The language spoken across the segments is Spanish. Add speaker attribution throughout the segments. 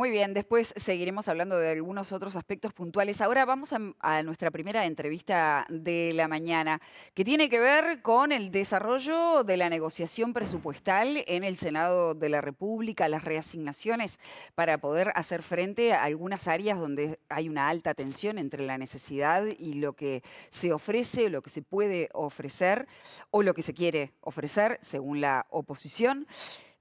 Speaker 1: Muy bien, después seguiremos hablando de algunos otros aspectos puntuales. Ahora vamos a nuestra primera entrevista de la mañana, que tiene que ver con el desarrollo de la negociación presupuestal en el Senado de la República, las reasignaciones para poder hacer frente a algunas áreas donde hay una alta tensión entre la necesidad y lo que se ofrece, lo que se puede ofrecer o lo que se quiere ofrecer según la oposición.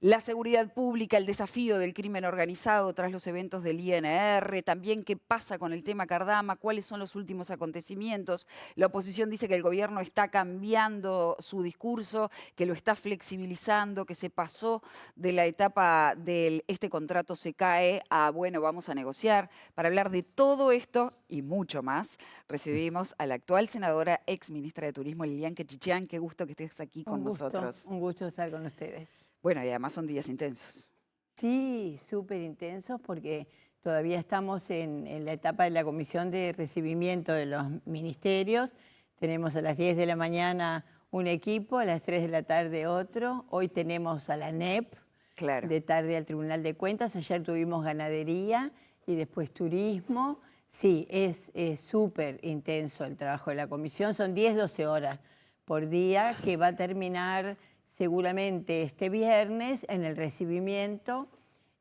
Speaker 1: La seguridad pública, el desafío del crimen organizado tras los eventos del INR, también qué pasa con el tema Cardama, cuáles son los últimos acontecimientos. La oposición dice que el gobierno está cambiando su discurso, que lo está flexibilizando, que se pasó de la etapa del este contrato se cae a, bueno, vamos a negociar. Para hablar de todo esto y mucho más, recibimos a la actual senadora, ex ministra de Turismo, Lilian Quechichán. Qué gusto que estés aquí con nosotros.
Speaker 2: Un gusto estar con ustedes.
Speaker 1: Bueno, y además son días intensos.
Speaker 2: Sí, súper intensos porque todavía estamos en la etapa de la comisión de recibimiento de los ministerios. Tenemos a las 10 de la mañana un equipo, a las 3 de la tarde otro. Hoy tenemos a la NEP,
Speaker 1: Claro.
Speaker 2: de tarde al Tribunal de Cuentas. Ayer tuvimos ganadería y después turismo. Sí, es súper intenso el trabajo de la comisión. Son 10, 12 horas por día que va a terminar seguramente este viernes en el recibimiento,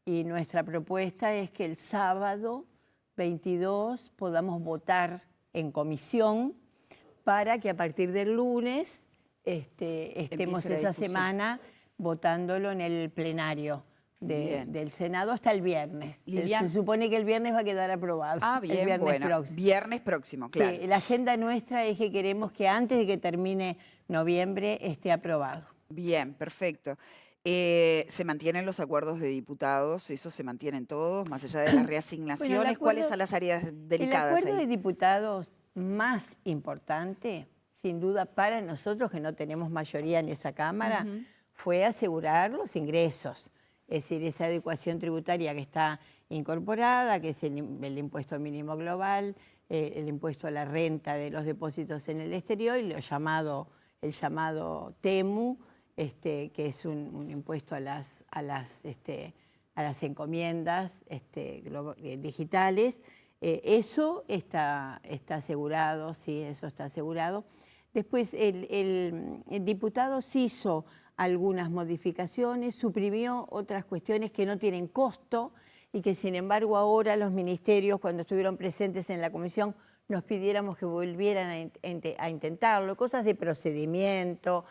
Speaker 2: y nuestra propuesta es que el sábado 22 podamos votar en comisión para que a partir del lunes estemos
Speaker 1: Empiece la
Speaker 2: esa
Speaker 1: discusión.
Speaker 2: semana votándolo en el plenario
Speaker 1: Bien.
Speaker 2: del Senado hasta el viernes. Se
Speaker 1: Lilian.
Speaker 2: supone que el viernes va a quedar aprobado,
Speaker 1: Ah,
Speaker 2: el
Speaker 1: bien,
Speaker 2: viernes
Speaker 1: bueno.
Speaker 2: próximo.
Speaker 1: Viernes próximo, claro.
Speaker 2: Sí, la agenda nuestra es que queremos que antes de que termine noviembre esté aprobado.
Speaker 1: Bien, perfecto. ¿Se mantienen los acuerdos de diputados? ¿Eso se mantienen todos, más allá de las
Speaker 2: Bueno,
Speaker 1: reasignaciones? ¿Cuáles son las áreas
Speaker 2: el
Speaker 1: delicadas
Speaker 2: acuerdo
Speaker 1: ahí?
Speaker 2: de diputados más importante, sin duda para nosotros que no tenemos mayoría en esa Cámara,
Speaker 1: Ujú.
Speaker 2: fue asegurar los ingresos. Es decir, esa adecuación tributaria que está incorporada, que es el impuesto mínimo global, el impuesto a la renta de los depósitos en el exterior y el llamado TEMU, que es un impuesto a las encomiendas digitales. Eso está asegurado, sí, eso está asegurado. Después el diputado sí hizo algunas modificaciones, suprimió otras cuestiones que no tienen costo y que sin embargo ahora los ministerios, cuando estuvieron presentes en la comisión, nos pidiéramos que volvieran a intentarlo, cosas de procedimiento,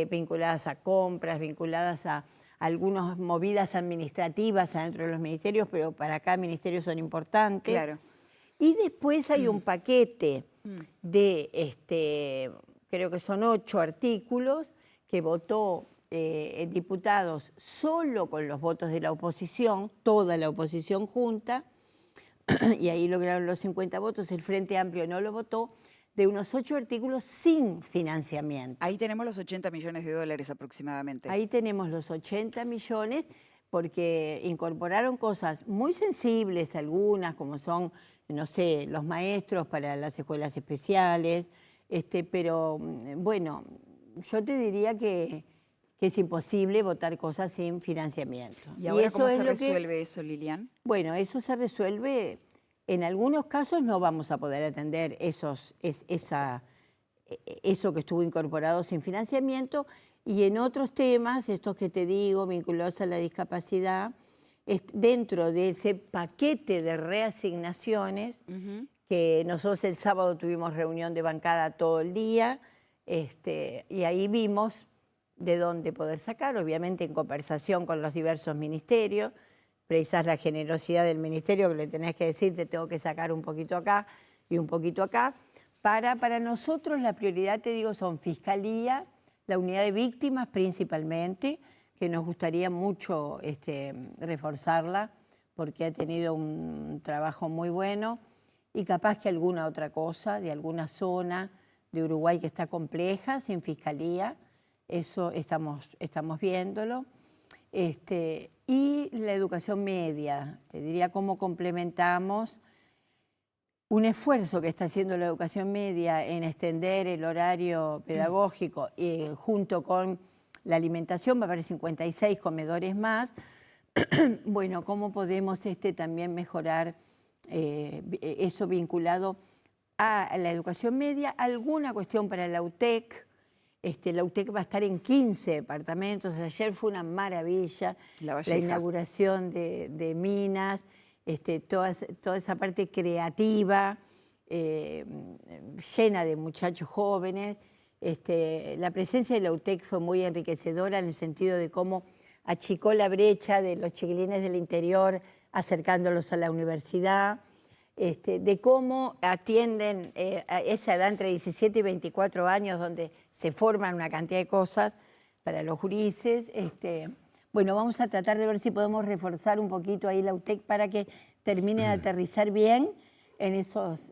Speaker 2: vinculadas a compras, vinculadas a algunas movidas administrativas adentro de los ministerios, pero para cada ministerio son importantes.
Speaker 1: Claro.
Speaker 2: Y después hay un paquete de, creo que son 8 artículos que votó diputados solo con los votos de la oposición, toda la oposición junta, y ahí lograron los 50 votos, el Frente Amplio no lo votó, de unos 8 artículos sin financiamiento.
Speaker 1: Ahí tenemos los 80 millones de dólares aproximadamente.
Speaker 2: Ahí tenemos los 80 millones porque incorporaron cosas muy sensibles, algunas como son, no sé, los maestros para las escuelas especiales, pero bueno, yo te diría que es imposible votar cosas sin financiamiento.
Speaker 1: ¿Y ahora cómo se
Speaker 2: es
Speaker 1: resuelve eso, Lilian?
Speaker 2: Bueno, eso se resuelve, en algunos casos no vamos a poder atender eso que estuvo incorporado sin financiamiento, y en otros temas, estos que te digo, vinculados a la discapacidad, dentro de ese paquete de reasignaciones, que nosotros el sábado tuvimos reunión de bancada todo el día, y ahí vimos de dónde poder sacar, obviamente en conversación con los diversos ministerios. Precisás la generosidad del ministerio que le tenés que decir, te tengo que sacar un poquito acá y un poquito acá. Para nosotros la prioridad, te digo, son Fiscalía, la unidad de víctimas principalmente, que nos gustaría mucho reforzarla porque ha tenido un trabajo muy bueno, y capaz que alguna otra cosa de alguna zona de Uruguay que está compleja, sin Fiscalía, eso estamos viéndolo. Y la educación media, te diría cómo complementamos un esfuerzo que está haciendo la educación media en extender el horario pedagógico junto con la alimentación, va a haber 56 comedores más, Bueno, ¿cómo podemos también mejorar eso vinculado a la educación media? Alguna cuestión para la UTEC. La UTEC va a estar en 15 departamentos. Ayer fue una maravilla la inauguración de Minas, toda esa parte creativa, llena de muchachos jóvenes. La presencia de la UTEC fue muy enriquecedora en el sentido de cómo achicó la brecha de los chiquilines del interior, acercándolos a la universidad, de cómo atienden a esa edad entre 17 y 24 años, donde se forman una cantidad de cosas para los gurises. Bueno, vamos a tratar de ver si podemos reforzar un poquito ahí la UTEC para que termine de aterrizar bien en esos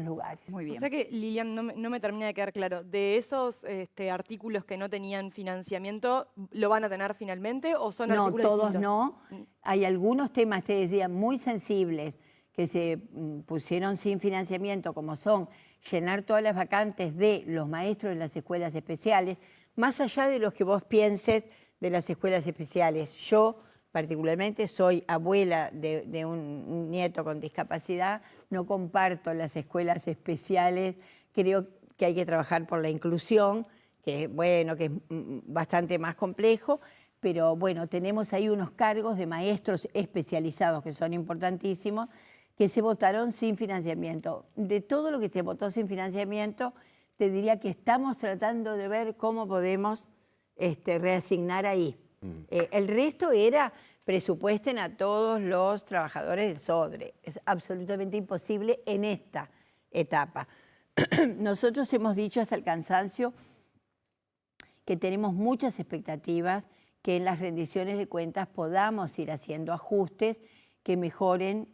Speaker 2: lugares.
Speaker 1: Muy bien.
Speaker 3: O sea que, Lilian, no me termina de quedar claro. ¿De esos artículos que no tenían financiamiento, lo van a tener finalmente o son artículos
Speaker 2: todos
Speaker 3: distintos?
Speaker 2: no. Hay algunos temas, te decía, muy sensibles que se pusieron sin financiamiento, como son llenar todas las vacantes de los maestros de las escuelas especiales, más allá de los que vos pienses de las escuelas especiales. Yo, particularmente, soy abuela de un nieto con discapacidad, no comparto las escuelas especiales, creo que hay que trabajar por la inclusión, que bueno, que es bastante más complejo, pero bueno, tenemos ahí unos cargos de maestros especializados que son importantísimos, que se votaron sin financiamiento. De todo lo que se votó sin financiamiento, te diría que estamos tratando de ver cómo podemos reasignar ahí. El resto era presupuesten a todos los trabajadores del SODRE. Es absolutamente imposible en esta etapa. Nosotros hemos dicho hasta el cansancio que tenemos muchas expectativas que en las rendiciones de cuentas podamos ir haciendo ajustes que mejoren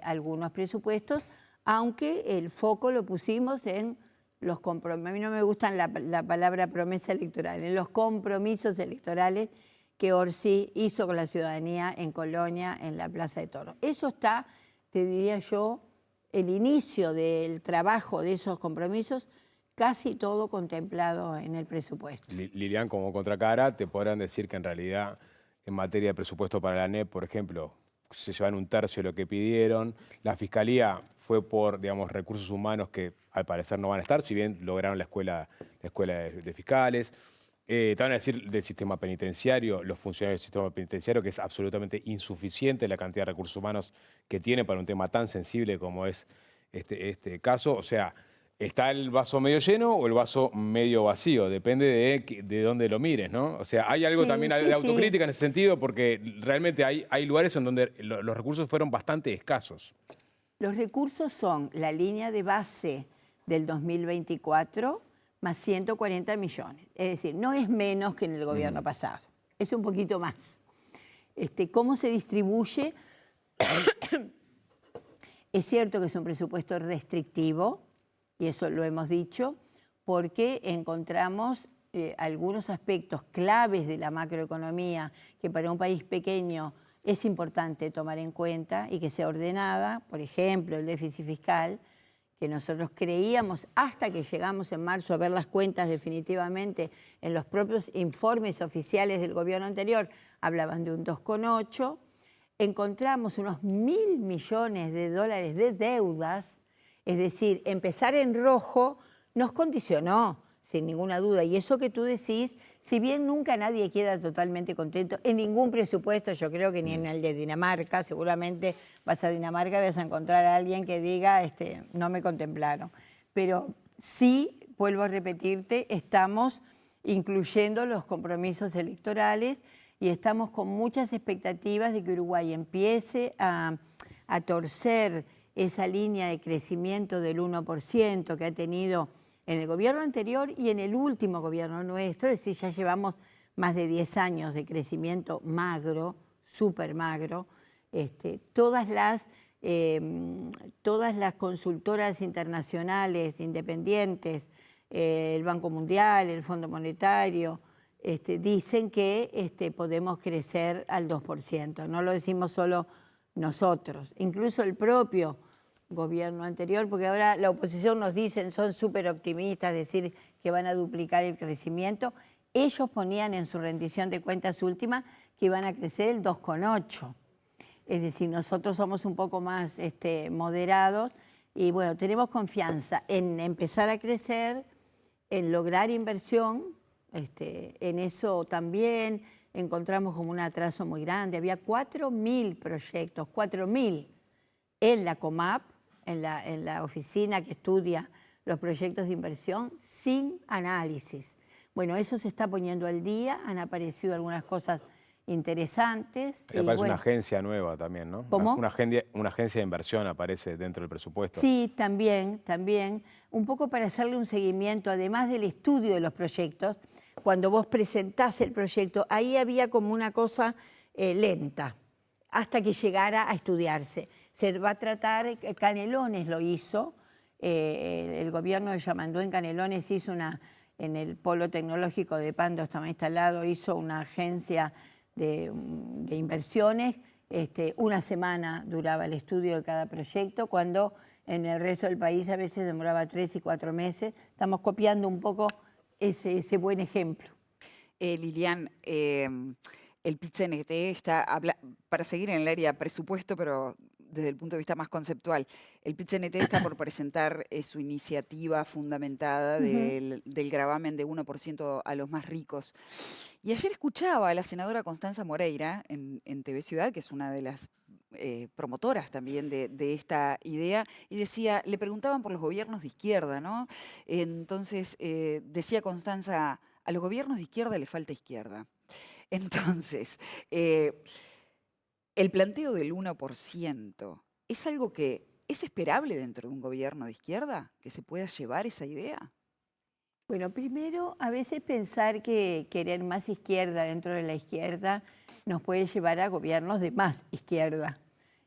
Speaker 2: algunos presupuestos, aunque el foco lo pusimos en los compromisos. A mí no me gusta la palabra promesa electoral, en los compromisos electorales que Orsi hizo con la ciudadanía en Colonia, en la Plaza de Toros. Eso está, te diría yo, el inicio del trabajo de esos compromisos, casi todo contemplado en el presupuesto.
Speaker 4: Lilian, como contracara, te podrán decir que en realidad en materia de presupuesto para la ANEP, por ejemplo, se llevan un tercio de lo que pidieron. La Fiscalía fue por, digamos, recursos humanos que al parecer no van a estar, si bien lograron la escuela de fiscales. Te van a decir del sistema penitenciario, los funcionarios del sistema penitenciario, que es absolutamente insuficiente la cantidad de recursos humanos que tiene para un tema tan sensible como es este caso. O sea, ¿está el vaso medio lleno o el vaso medio vacío? Depende de dónde lo mires, ¿no? O sea, hay algo también de autocrítica en ese sentido, porque realmente hay lugares en donde los recursos fueron bastante escasos.
Speaker 2: Los recursos son la línea de base del 2024 más 140 millones. Es decir, no es menos que en el gobierno pasado, es un poquito más. ¿Cómo se distribuye? Es cierto que es un presupuesto restrictivo, y eso lo hemos dicho, porque encontramos algunos aspectos claves de la macroeconomía que para un país pequeño es importante tomar en cuenta y que sea ordenada. Por ejemplo, el déficit fiscal, que nosotros creíamos hasta que llegamos en marzo a ver las cuentas definitivamente en los propios informes oficiales del gobierno anterior, hablaban de un 2,8. Encontramos unos 1.000 millones de dólares de deudas, es decir, empezar en rojo nos condicionó, sin ninguna duda. Y eso que tú decís, si bien nunca nadie queda totalmente contento, en ningún presupuesto, yo creo que ni en el de Dinamarca, seguramente vas a Dinamarca y vas a encontrar a alguien que diga, no me contemplaron. Pero sí, vuelvo a repetirte, estamos incluyendo los compromisos electorales y estamos con muchas expectativas de que Uruguay empiece a torcer esa línea de crecimiento del 1% que ha tenido en el gobierno anterior y en el último gobierno nuestro. Es decir, ya llevamos más de 10 años de crecimiento magro, súper magro. Todas las consultoras internacionales independientes, el Banco Mundial, el Fondo Monetario, dicen que podemos crecer al 2%. No lo decimos solo nosotros, incluso el propio gobierno anterior, porque ahora la oposición nos dicen, son súper optimistas, decir que van a duplicar el crecimiento. Ellos ponían en su rendición de cuentas última que iban a crecer el 2,8%. Es decir, nosotros somos un poco más moderados y bueno, tenemos confianza en empezar a crecer, en lograr inversión. En eso también encontramos como un atraso muy grande. Había 4.000 proyectos, 4.000 en la COMAP, en la oficina que estudia los proyectos de inversión, sin análisis. Bueno, eso se está poniendo al día, han aparecido algunas cosas interesantes.
Speaker 4: Y aparece una agencia nueva también, ¿no?
Speaker 2: ¿Cómo?
Speaker 4: Una agencia de inversión aparece dentro del presupuesto.
Speaker 2: Sí, también, un poco para hacerle un seguimiento, además del estudio de los proyectos. Cuando vos presentás el proyecto, ahí había como una cosa lenta, hasta que llegara a estudiarse. Se va a tratar, Canelones lo hizo, el gobierno de Yamandú en Canelones hizo en el polo tecnológico de Pando estaba instalado, hizo una agencia de inversiones. Una semana duraba el estudio de cada proyecto, cuando en el resto del país a veces demoraba 3 y 4 meses. Estamos copiando un poco ese buen ejemplo.
Speaker 1: Lilian, el PIT-CNT está, para seguir en el área presupuesto, pero desde el punto de vista más conceptual, el PIT-CNT está por presentar su iniciativa fundamentada del gravamen de 1% a los más ricos. Y ayer escuchaba a la senadora Constanza Moreira en TV Ciudad, que es una de las promotoras también de esta idea, y decía, le preguntaban por los gobiernos de izquierda, ¿no? Entonces decía Constanza, a los gobiernos de izquierda le falta izquierda. Entonces, el planteo del 1% es algo que es esperable dentro de un gobierno de izquierda, que se pueda llevar esa idea.
Speaker 2: Bueno, primero, a veces pensar que querer más izquierda dentro de la izquierda nos puede llevar a gobiernos de más izquierda.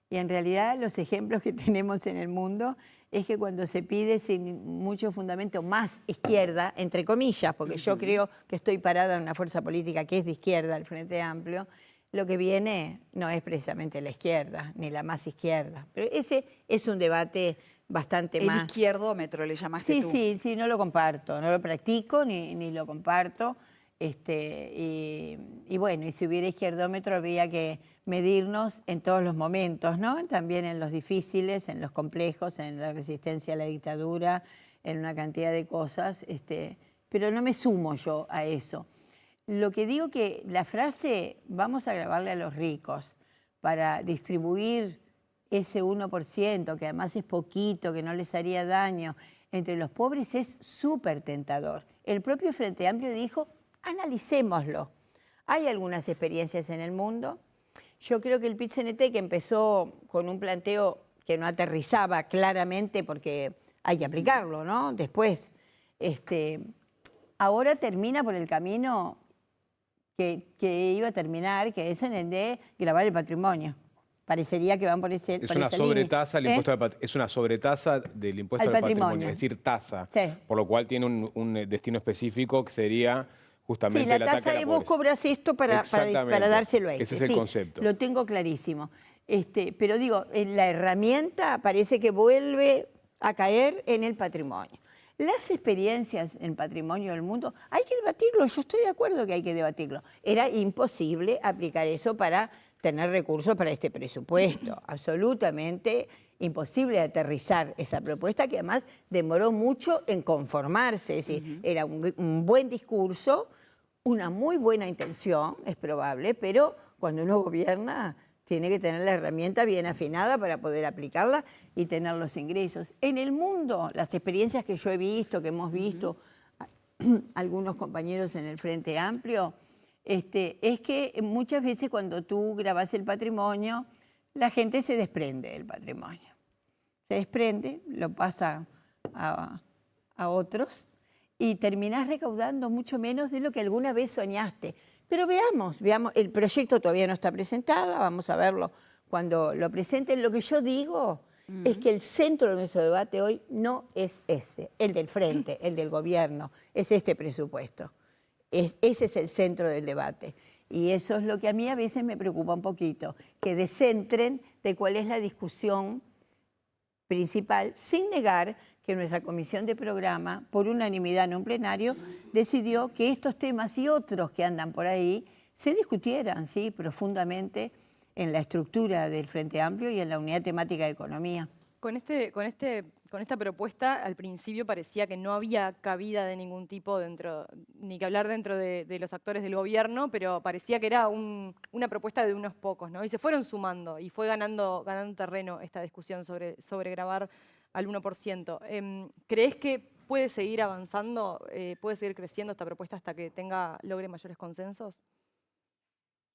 Speaker 2: Y en realidad los ejemplos que tenemos en el mundo es que cuando se pide sin mucho fundamento más izquierda, entre comillas, porque yo creo que estoy parada en una fuerza política que es de izquierda, el Frente Amplio, lo que viene no es precisamente la izquierda, ni la más izquierda. Pero ese es un debate bastante más...
Speaker 1: El izquierdómetro le llamaste tú.
Speaker 2: Sí, no lo comparto, no lo practico ni lo comparto. Y bueno, y si hubiera izquierdómetro habría que medirnos en todos los momentos, ¿no? También en los difíciles, en los complejos, en la resistencia a la dictadura, en una cantidad de cosas, pero no me sumo yo a eso. Lo que digo que la frase, vamos a grabarle a los ricos para distribuir ese 1%, que además es poquito, que no les haría daño, entre los pobres es súper tentador. El propio Frente Amplio dijo, analicémoslo. Hay algunas experiencias en el mundo. Yo creo que el PIT-CNT, que empezó con un planteo que no aterrizaba claramente porque hay que aplicarlo, ¿no? Después, ahora termina por el camino que iba a terminar, que es en el de gravar el patrimonio. Parecería que van por ese
Speaker 4: Es una sobretasa del impuesto es una sobretasa del impuesto al patrimonio, es decir, tasa. Sí. Por lo cual tiene un destino específico que sería justamente el ataque a la pobreza. Sí, la tasa, y vos cobras esto para
Speaker 2: dárselo a
Speaker 4: ese es el concepto.
Speaker 2: Lo tengo clarísimo. Pero digo, la herramienta parece que vuelve a caer en el patrimonio. Las experiencias en patrimonio del mundo, hay que debatirlo, yo estoy de acuerdo que hay que debatirlo. Era imposible aplicar eso para tener recursos para este presupuesto, absolutamente imposible aterrizar esa propuesta, que además demoró mucho en conformarse, es decir, era un buen discurso, una muy buena intención, es probable, pero cuando uno gobierna tiene que tener la herramienta bien afinada para poder aplicarla y tener los ingresos. En el mundo, las experiencias que yo he visto, que hemos visto algunos compañeros en el Frente Amplio, es que muchas veces cuando tú grabas el patrimonio, la gente se desprende del patrimonio. Se desprende, lo pasa a otros y terminás recaudando mucho menos de lo que alguna vez soñaste. Pero veamos, el proyecto todavía no está presentado, vamos a verlo cuando lo presenten. Lo que yo digo es que el centro de nuestro debate hoy no es ese, el del frente, el del gobierno, es este presupuesto. Ese es el centro del debate. Y eso es lo que a mí a veces me preocupa un poquito, que descentren de cuál es la discusión principal, sin negar que nuestra comisión de programa, por unanimidad en un plenario, decidió que estos temas y otros que andan por ahí se discutieran, sí, profundamente en la estructura del Frente Amplio y en la unidad temática de economía.
Speaker 3: Con esta propuesta, al principio parecía que no había cabida de ningún tipo dentro, ni que hablar dentro de los actores del gobierno, pero parecía que era una propuesta de unos pocos, ¿no? Y se fueron sumando y fue ganando terreno esta discusión sobre gravar al 1%. ¿Crees que puede seguir avanzando, puede seguir creciendo esta propuesta hasta que logre mayores consensos?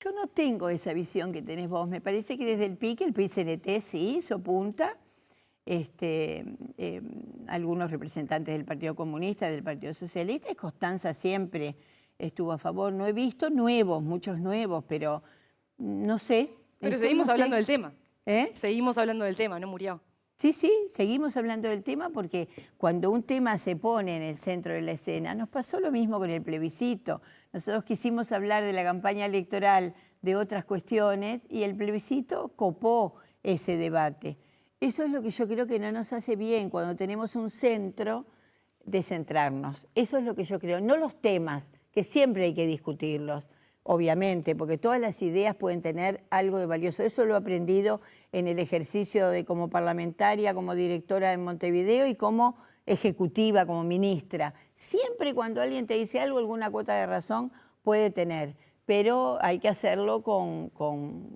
Speaker 2: Yo no tengo esa visión que tenés vos. Me parece que desde el PIT-CNT sí hizo punta. Algunos representantes del Partido Comunista, del Partido Socialista, y Constanza siempre estuvo a favor. No he visto nuevos, muchos nuevos, pero no sé.
Speaker 3: Pero seguimos hablando del tema.
Speaker 2: ¿Eh?
Speaker 3: Seguimos hablando del tema, no murió.
Speaker 2: Sí, sí, seguimos hablando del tema porque cuando un tema se pone en el centro de la escena, nos pasó lo mismo con el plebiscito. Nosotros quisimos hablar de la campaña electoral, de otras cuestiones, y el plebiscito copó ese debate. Eso es lo que yo creo que no nos hace bien cuando tenemos un centro de centrarnos. Eso es lo que yo creo, no los temas, que siempre hay que discutirlos, obviamente, porque todas las ideas pueden tener algo de valioso. Eso lo he aprendido en el ejercicio de como parlamentaria, como directora en Montevideo y como ejecutiva, como ministra. Siempre cuando alguien te dice algo, alguna cuota de razón puede tener, pero hay que hacerlo con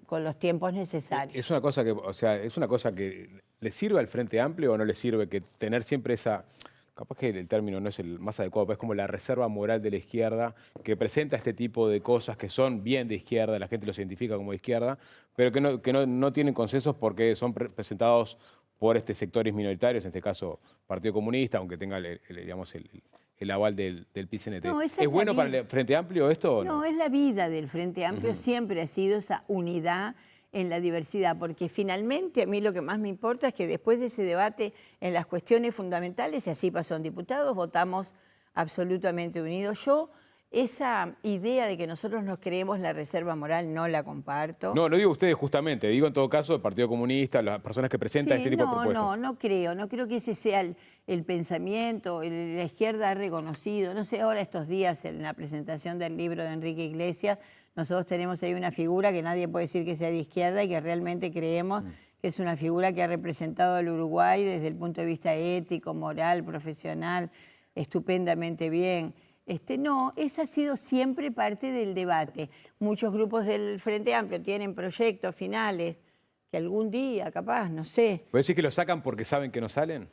Speaker 2: los tiempos necesarios.
Speaker 4: Es una cosa que, o sea, es una cosa que le sirve al Frente Amplio o no le sirve que tener siempre esa, capaz que el término no es el más adecuado, pero es como la reserva moral de la izquierda que presenta este tipo de cosas que son bien de izquierda, la gente los identifica como de izquierda, pero que no tienen consensos porque son presentados por sectores minoritarios, en este caso Partido Comunista, aunque tenga digamos, el aval del PIT-CNT.
Speaker 2: No,
Speaker 4: ¿Es bueno para el Frente Amplio esto o no?
Speaker 2: No, es la vida del Frente Amplio, siempre ha sido esa unidad en la diversidad, porque finalmente a mí lo que más me importa es que después de ese debate en las cuestiones fundamentales, y así pasó en diputados, votamos absolutamente unidos. Yo esa idea de que nosotros nos creemos la reserva moral no la comparto.
Speaker 4: No, lo digo ustedes justamente, digo en todo caso el Partido Comunista, las personas que presentan este tipo de propuestas.
Speaker 2: No creo que ese sea el pensamiento. La izquierda ha reconocido, no sé, ahora estos días en la presentación del libro de Enrique Iglesias, nosotros tenemos ahí una figura que nadie puede decir que sea de izquierda y que realmente creemos que es una figura que ha representado al Uruguay desde el punto de vista ético, moral, profesional, estupendamente bien. No, esa ha sido siempre parte del debate. Muchos grupos del Frente Amplio tienen proyectos finales que algún día, capaz, no sé.
Speaker 4: ¿Puede decir que lo sacan porque saben que no salen?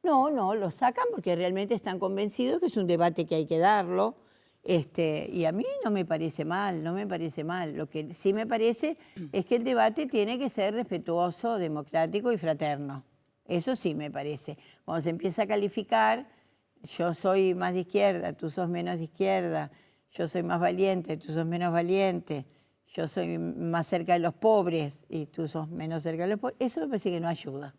Speaker 2: No, lo sacan porque realmente están convencidos que es un debate que hay que darlo. Y a mí no me parece mal, no me parece mal. Lo que sí me parece es que el debate tiene que ser respetuoso, democrático y fraterno. Eso sí me parece. Cuando se empieza a calificar, yo soy más de izquierda, tú sos menos de izquierda, yo soy más valiente, tú sos menos valiente, yo soy más cerca de los pobres y tú sos menos cerca de los pobres, eso me parece que no ayuda.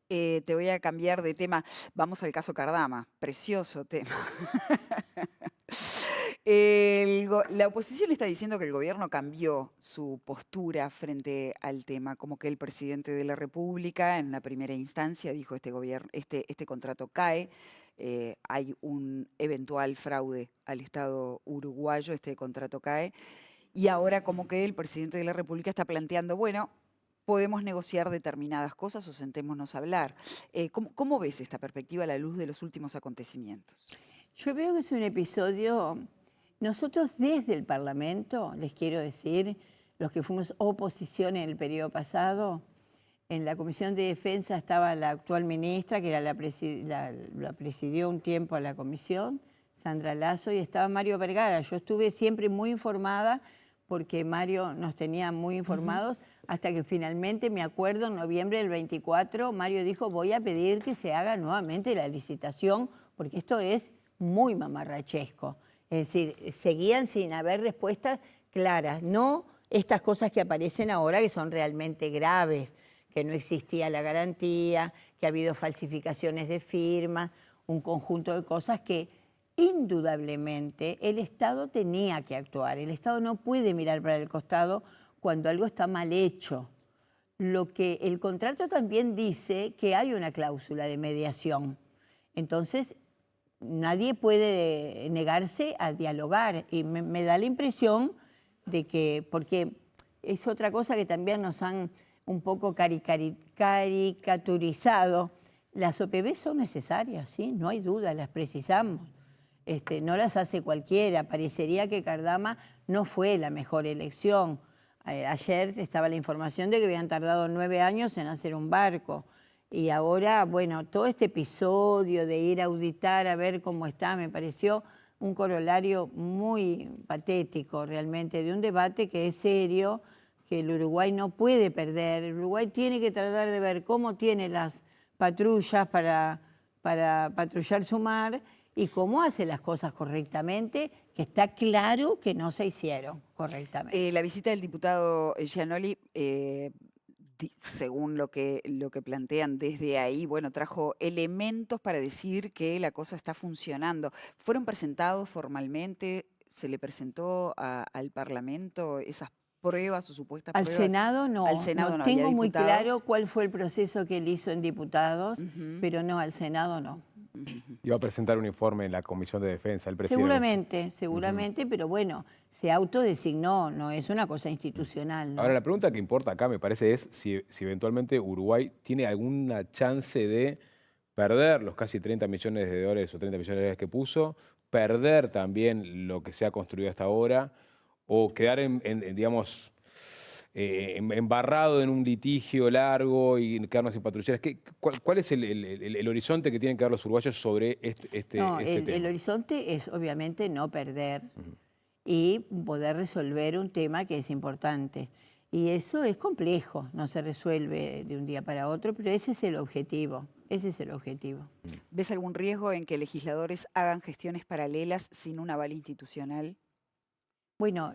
Speaker 1: Te voy a cambiar de tema. Vamos al caso Cardama. Precioso tema. La oposición está diciendo que el gobierno cambió su postura frente al tema, como que el presidente de la República en una primera instancia dijo este contrato cae, hay un eventual fraude al Estado uruguayo, este contrato cae, y ahora como que el presidente de la República está planteando, bueno, podemos negociar determinadas cosas o sentémonos a hablar. ¿Cómo ves esta perspectiva a la luz de los últimos acontecimientos?
Speaker 2: Yo veo que es un episodio, nosotros desde el Parlamento, les quiero decir, los que fuimos oposición en el periodo pasado, en la Comisión de Defensa estaba la actual ministra, que era la presidió un tiempo a la comisión, Sandra Lazo, y estaba Mario Vergara. Yo estuve siempre muy informada porque Mario nos tenía muy informados, hasta que finalmente, me acuerdo, en noviembre del 24, Mario dijo, voy a pedir que se haga nuevamente la licitación, porque esto es muy mamarrachesco. Es decir, seguían sin haber respuestas claras, no estas cosas que aparecen ahora que son realmente graves, que no existía la garantía, que ha habido falsificaciones de firmas, un conjunto de cosas que indudablemente el Estado tenía que actuar. El Estado no puede mirar para el costado cuando algo está mal hecho. Lo que el contrato también dice que hay una cláusula de mediación. Entonces, nadie puede negarse a dialogar y me da la impresión porque es otra cosa que también nos han un poco caricaturizado. Las OPB son necesarias, sí, no hay duda, las precisamos. No las hace cualquiera. Parecería que Cardama no fue la mejor elección. Ayer estaba la información de que habían tardado 9 años en hacer un barco. Y ahora, bueno, todo este episodio de ir a auditar a ver cómo está, me pareció un corolario muy patético realmente de un debate que es serio, que el Uruguay no puede perder. El Uruguay tiene que tratar de ver cómo tiene las patrullas para patrullar su mar y cómo hace las cosas correctamente, que está claro que no se hicieron correctamente.
Speaker 1: La visita del diputado Giannoli, según lo que plantean desde ahí, bueno, trajo elementos para decir que la cosa está funcionando. ¿Fueron presentados formalmente? ¿Se le presentó al Parlamento esas pruebas o supuestas
Speaker 2: Al
Speaker 1: pruebas?
Speaker 2: Senado no.
Speaker 1: Al Senado no. ¿Y a
Speaker 2: Tengo muy
Speaker 1: diputados?
Speaker 2: claro cuál fue el proceso que él hizo en diputados, pero no, al Senado no.
Speaker 4: Iba a presentar un informe en la Comisión de Defensa, el presidente.
Speaker 2: Seguramente, pero bueno, se autodesignó, no es una cosa institucional, ¿no?
Speaker 4: Ahora, la pregunta que importa acá, me parece, es si eventualmente Uruguay tiene alguna chance de perder los casi 30 millones de dólares o 30 millones de dólares que puso, perder también lo que se ha construido hasta ahora, o quedar digamos, embarrado en un litigio largo y quedarnos sin patrulleras. ¿Cuál es el horizonte que tienen que dar los uruguayos sobre este tema?
Speaker 2: El horizonte es obviamente no perder y poder resolver un tema que es importante. Y eso es complejo, no se resuelve de un día para otro, pero ese es el objetivo. Ese es el objetivo.
Speaker 1: ¿Ves algún riesgo en que legisladores hagan gestiones paralelas sin un aval institucional?
Speaker 2: Bueno,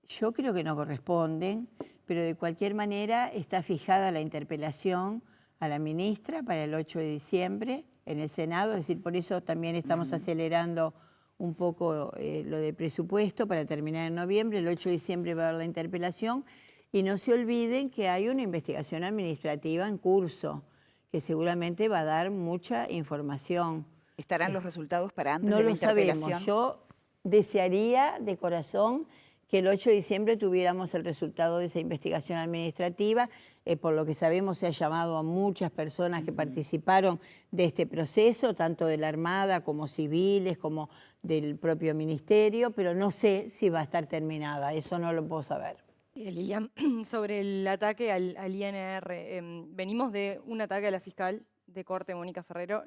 Speaker 2: yo creo que no corresponden, pero de cualquier manera está fijada la interpelación a la ministra para el 8 de diciembre en el Senado, es decir, por eso también estamos acelerando un poco lo de presupuesto para terminar en noviembre. El 8 de diciembre va a haber la interpelación y no se olviden que hay una investigación administrativa en curso que seguramente va a dar mucha información.
Speaker 1: ¿Estarán los resultados para antes
Speaker 2: No
Speaker 1: de la
Speaker 2: lo
Speaker 1: interpelación?
Speaker 2: sabemos. Yo desearía de corazón que el 8 de diciembre tuviéramos el resultado de esa investigación administrativa. Por lo que sabemos, se ha llamado a muchas personas que participaron de este proceso, tanto de la Armada como civiles, como del propio Ministerio, pero no sé si va a estar terminada, eso no lo puedo saber.
Speaker 3: Lilian, sobre el ataque al INR, venimos de un ataque a la fiscal de corte, Mónica Ferrero.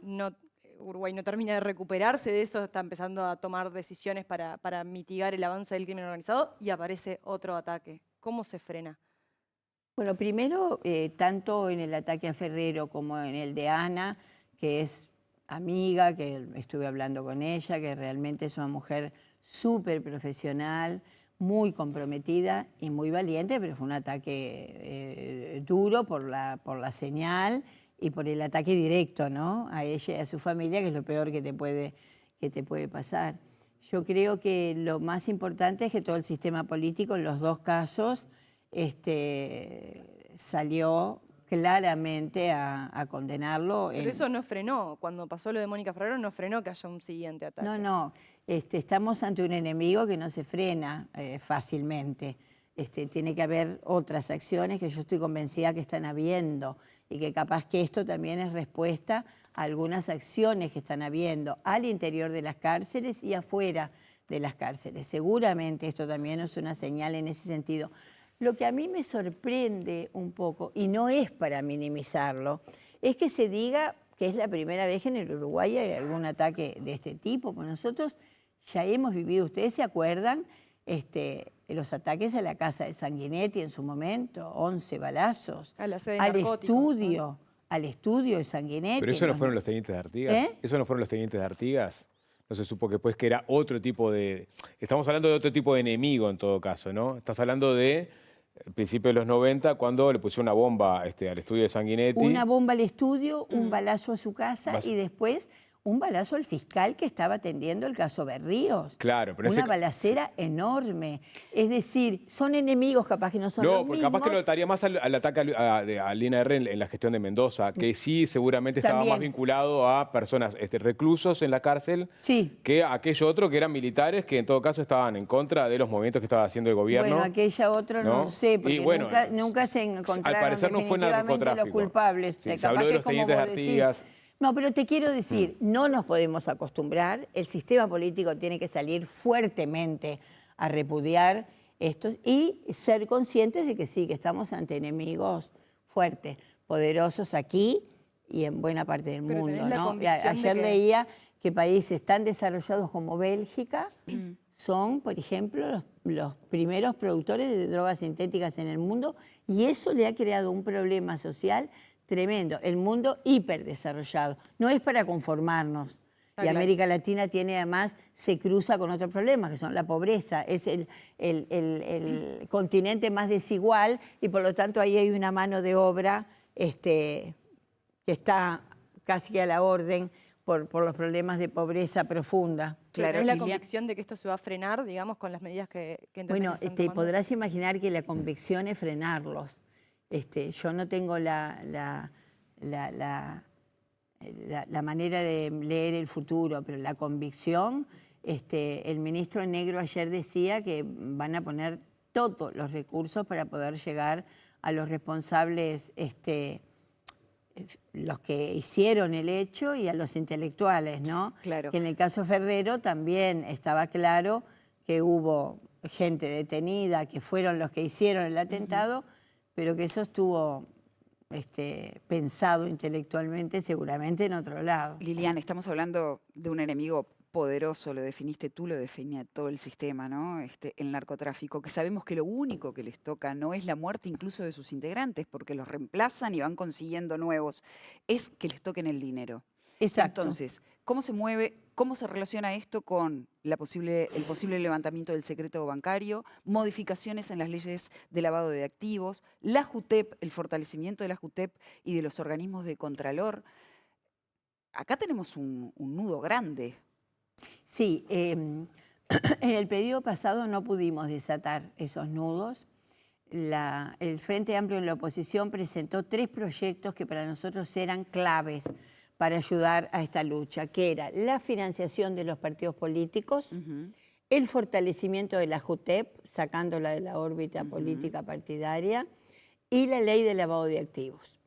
Speaker 3: Uruguay no termina de recuperarse de eso, está empezando a tomar decisiones para mitigar el avance del crimen organizado y aparece otro ataque. ¿Cómo se frena?
Speaker 2: Bueno, primero, tanto en el ataque a Ferrero como en el de Ana, que es amiga, que estuve hablando con ella, que realmente es una mujer súper profesional, muy comprometida y muy valiente, pero fue un ataque duro por la señal y por el ataque directo, ¿no? A ella y a su familia, que es lo peor que te puede pasar. Yo creo que lo más importante es que todo el sistema político en los dos casos salió claramente a condenarlo.
Speaker 3: Pero eso no frenó, cuando pasó lo de Mónica Ferrero no frenó que haya un siguiente ataque.
Speaker 2: No, estamos ante un enemigo que no se frena fácilmente. Tiene que haber otras acciones que yo estoy convencida que están habiendo y que capaz que esto también es respuesta a algunas acciones que están habiendo al interior de las cárceles y afuera de las cárceles. Seguramente esto también es una señal en ese sentido. Lo que a mí me sorprende un poco, y no es para minimizarlo, es que se diga que es la primera vez que en el Uruguay hay algún ataque de este tipo. Pues nosotros ya hemos vivido, ¿ustedes se acuerdan? Los ataques a la casa de Sanguinetti en su momento, 11 balazos,
Speaker 3: A la sede de
Speaker 2: al
Speaker 3: narcóticos,
Speaker 2: estudio de Sanguinetti.
Speaker 4: ¿Pero eso no fueron los tenientes de Artigas? ¿Eso no fueron los tenientes de Artigas? No se supo que pues que era otro tipo de... Estamos hablando de otro tipo de enemigo en todo caso, ¿no? Estás hablando de principio de los 90, cuando le pusieron una bomba al estudio de Sanguinetti.
Speaker 2: Una bomba al estudio, un balazo a su casa y después un balazo al fiscal que estaba atendiendo el caso Berríos.
Speaker 4: Claro, pero
Speaker 2: una balacera enorme. Es decir, son enemigos, capaz que no son los
Speaker 4: No, porque
Speaker 2: mismos.
Speaker 4: capaz que lo estaría más al ataque a Lina R en la gestión de Mendoza, que sí seguramente estaba
Speaker 2: También.
Speaker 4: más vinculado a personas reclusos en la cárcel
Speaker 2: Sí.
Speaker 4: que aquello otro que eran militares que en todo caso estaban en contra de los movimientos que estaba haciendo el gobierno.
Speaker 2: Bueno, aquella otra no
Speaker 4: ¿no?
Speaker 2: sé, porque
Speaker 4: Y bueno,
Speaker 2: nunca se encontraron
Speaker 4: al parecer no fue
Speaker 2: definitivamente los
Speaker 4: narcotráfico.
Speaker 2: culpables.
Speaker 4: Sí, se
Speaker 2: Capaz
Speaker 4: habló de
Speaker 2: que
Speaker 4: los
Speaker 2: como
Speaker 4: tenientes de
Speaker 2: vos decís.
Speaker 4: Artigas.
Speaker 2: No, pero te quiero decir, no nos podemos acostumbrar. El sistema político tiene que salir fuertemente a repudiar esto y ser conscientes de que sí, que estamos ante enemigos fuertes, poderosos aquí y en buena parte del
Speaker 3: Pero
Speaker 2: mundo,
Speaker 3: tenés la
Speaker 2: ¿no?
Speaker 3: convicción de
Speaker 2: Ayer
Speaker 3: que-
Speaker 2: leía que países tan desarrollados como Bélgica son, por ejemplo, los primeros productores de drogas sintéticas en el mundo y eso le ha creado un problema social tremendo. El mundo hiperdesarrollado. No es para conformarnos.
Speaker 3: Está
Speaker 2: Y
Speaker 3: claro.
Speaker 2: América Latina tiene además, se cruza con otros problemas, que son la pobreza. Es el continente más desigual y por lo tanto ahí hay una mano de obra que está casi a la orden por los problemas de pobreza profunda.
Speaker 3: Pero
Speaker 1: Claro,
Speaker 3: ¿tenés la
Speaker 1: Lilian.
Speaker 3: convicción de que esto se va a frenar, digamos, con las medidas que entendés
Speaker 2: Bueno,
Speaker 3: que se están
Speaker 2: te
Speaker 3: tomando?
Speaker 2: podrás imaginar que la convicción es frenarlos. Yo no tengo la manera de leer el futuro, pero la convicción, el ministro Negro ayer decía que van a poner todos los recursos para poder llegar a los responsables, los que hicieron el hecho y a los intelectuales, ¿no?
Speaker 1: Claro.
Speaker 2: Que en el caso Ferrero también estaba claro que hubo gente detenida, que fueron los que hicieron el atentado, pero que eso estuvo pensado intelectualmente seguramente en otro lado.
Speaker 1: Lilian, estamos hablando de un enemigo poderoso, lo definiste tú, lo define todo el sistema, ¿no? El narcotráfico, que sabemos que lo único que les toca no es la muerte incluso de sus integrantes, porque los reemplazan y van consiguiendo nuevos, es que les toquen el dinero.
Speaker 2: Exacto.
Speaker 1: Entonces, ¿cómo se mueve, cómo se relaciona esto con el posible levantamiento del secreto bancario, modificaciones en las leyes de lavado de activos, la JUTEP, el fortalecimiento de la JUTEP y de los organismos de contralor? Acá tenemos un nudo grande.
Speaker 2: Sí, en el periodo pasado no pudimos desatar esos nudos. El Frente Amplio en la oposición presentó 3 proyectos que para nosotros eran claves para ayudar a esta lucha, que era la financiación de los partidos políticos, el fortalecimiento de la JUTEP, sacándola de la órbita política partidaria, y la ley de lavado de activos.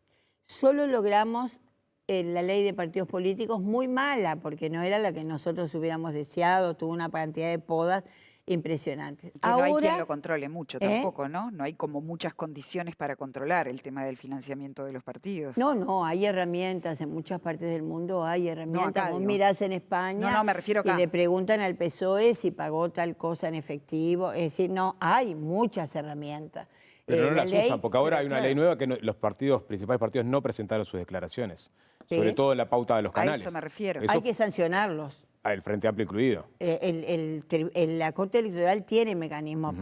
Speaker 2: Solo logramos la ley de partidos políticos muy mala, porque no era la que nosotros hubiéramos deseado, tuvo una cantidad de podas impresionantes.
Speaker 1: Que no hay quien lo controle mucho tampoco, ¿no? No hay como muchas condiciones para controlar el tema del financiamiento de los partidos.
Speaker 2: No, hay herramientas, en muchas partes del mundo hay herramientas.
Speaker 1: acá,
Speaker 2: Vos
Speaker 1: digo.
Speaker 2: mirás en España
Speaker 1: No, me refiero acá.
Speaker 2: y le preguntan al PSOE si pagó tal cosa en efectivo. Es decir, no, hay muchas herramientas.
Speaker 4: Pero no
Speaker 2: la
Speaker 4: las
Speaker 2: ley-
Speaker 4: usan, porque ahora hay una
Speaker 2: claro.
Speaker 4: ley nueva que los principales partidos no presentaron sus declaraciones.
Speaker 2: Sí.
Speaker 4: Sobre todo la pauta de los
Speaker 1: A
Speaker 4: canales.
Speaker 1: eso me refiero.
Speaker 4: Eso,
Speaker 2: Hay que sancionarlos.
Speaker 4: el Frente Amplio incluido.
Speaker 2: La Corte Electoral tiene mecanismos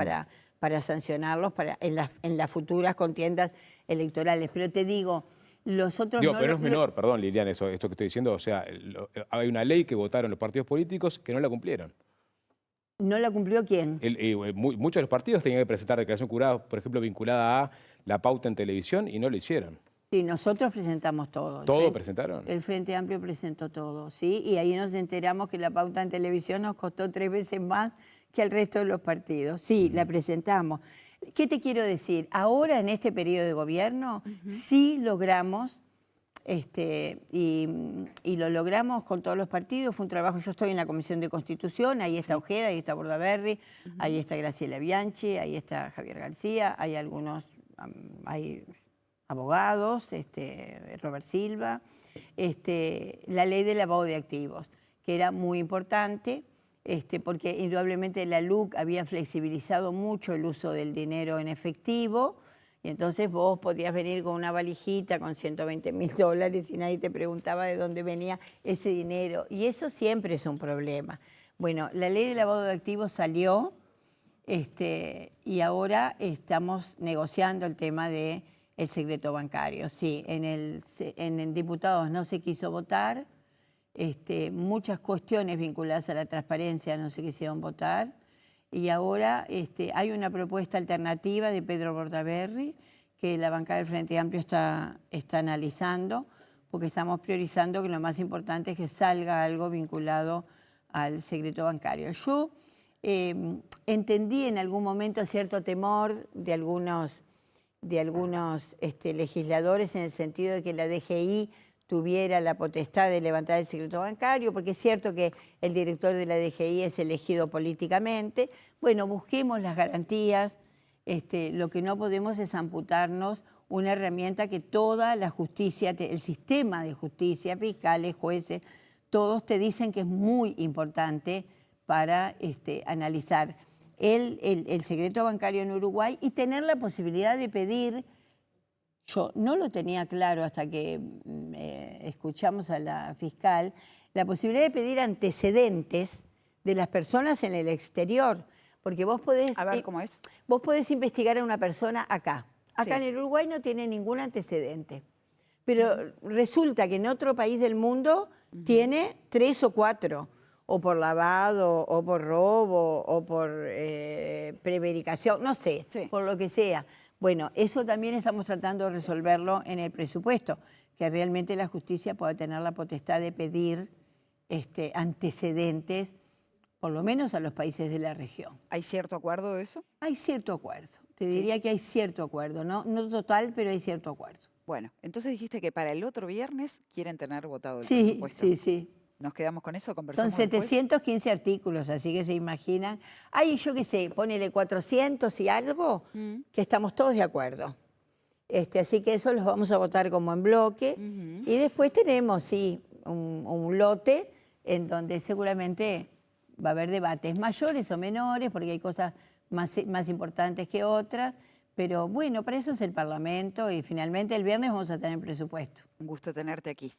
Speaker 2: para sancionarlos en las futuras contiendas electorales. Pero te digo, los otros
Speaker 4: Digo,
Speaker 2: no
Speaker 4: pero no
Speaker 2: lo-
Speaker 4: es menor, perdón, Lilian, esto que estoy diciendo. O sea, hay una ley que votaron los partidos políticos que no la cumplieron.
Speaker 2: ¿No la cumplió quién?
Speaker 4: Muchos de los partidos tenían que presentar declaración jurada, por ejemplo, vinculada a la pauta en televisión y no lo hicieron.
Speaker 2: Sí, nosotros presentamos todo.
Speaker 4: ¿Todo presentaron?
Speaker 2: El Frente Amplio presentó todo, ¿sí? Y ahí nos enteramos que la pauta en televisión nos costó 3 veces más que al resto de los partidos. Sí, la presentamos. ¿Qué te quiero decir? Ahora, en este periodo de gobierno, sí logramos, y lo logramos con todos los partidos. Fue un trabajo, yo estoy en la Comisión de Constitución, ahí está Ojeda, ahí está Bordaberry, ahí está Graciela Bianchi, ahí está Javier García, hay algunos, hay abogados, Robert Silva, la ley de lavado de activos, que era muy importante, porque indudablemente la LUC había flexibilizado mucho el uso del dinero en efectivo, y entonces vos podías venir con una valijita con $120.000 y nadie te preguntaba de dónde venía ese dinero, y eso siempre es un problema. Bueno, la ley de lavado de activos salió, y ahora estamos negociando el tema de el secreto bancario. Sí, en el diputados no se quiso votar, muchas cuestiones vinculadas a la transparencia no se quisieron votar. Y ahora hay una propuesta alternativa de Pedro Bordaberry que la bancada del Frente Amplio está analizando, porque estamos priorizando que lo más importante es que salga algo vinculado al secreto bancario. Yo entendí en algún momento cierto temor de algunos legisladores en el sentido de que la DGI tuviera la potestad de levantar el secreto bancario, porque es cierto que el director de la DGI es elegido políticamente. Bueno, busquemos las garantías. Lo que no podemos es amputarnos una herramienta que toda la justicia, el sistema de justicia, fiscales, jueces, todos te dicen que es muy importante para analizar el secreto bancario en Uruguay y tener la posibilidad de pedir. Yo no lo tenía claro hasta que escuchamos a la fiscal, la posibilidad de pedir antecedentes de las personas en el exterior. Porque vos podés...
Speaker 1: A ver, ¿cómo es?
Speaker 2: Vos podés investigar a una persona acá. Acá
Speaker 1: Sí.
Speaker 2: en el Uruguay no tiene ningún antecedente. Pero resulta que en otro país del mundo tiene 3 o 4. O por lavado, o por robo, o por prevaricación, no sé,
Speaker 1: Sí.
Speaker 2: por lo que sea. Bueno, eso también estamos tratando de resolverlo en el presupuesto, que realmente la justicia pueda tener la potestad de pedir antecedentes, por lo menos a los países de la región.
Speaker 1: ¿Hay cierto acuerdo de eso?
Speaker 2: Hay cierto acuerdo, te diría que hay cierto acuerdo, no total, pero hay cierto acuerdo.
Speaker 1: Bueno, entonces dijiste que para el otro viernes quieren tener votado el
Speaker 2: Sí,
Speaker 1: presupuesto.
Speaker 2: sí, sí.
Speaker 1: ¿Nos quedamos con eso?
Speaker 2: Son
Speaker 1: ¿Conversamos después?
Speaker 2: 715 artículos, así que se imaginan. Hay, yo qué sé, ponele 400 y algo, que estamos todos de acuerdo. Así que eso los vamos a votar como en bloque. Y después tenemos, sí, un lote en donde seguramente va a haber debates mayores o menores, porque hay cosas más importantes que otras. Pero bueno, para eso es el Parlamento y finalmente el viernes vamos a tener presupuesto.
Speaker 1: Un gusto tenerte aquí.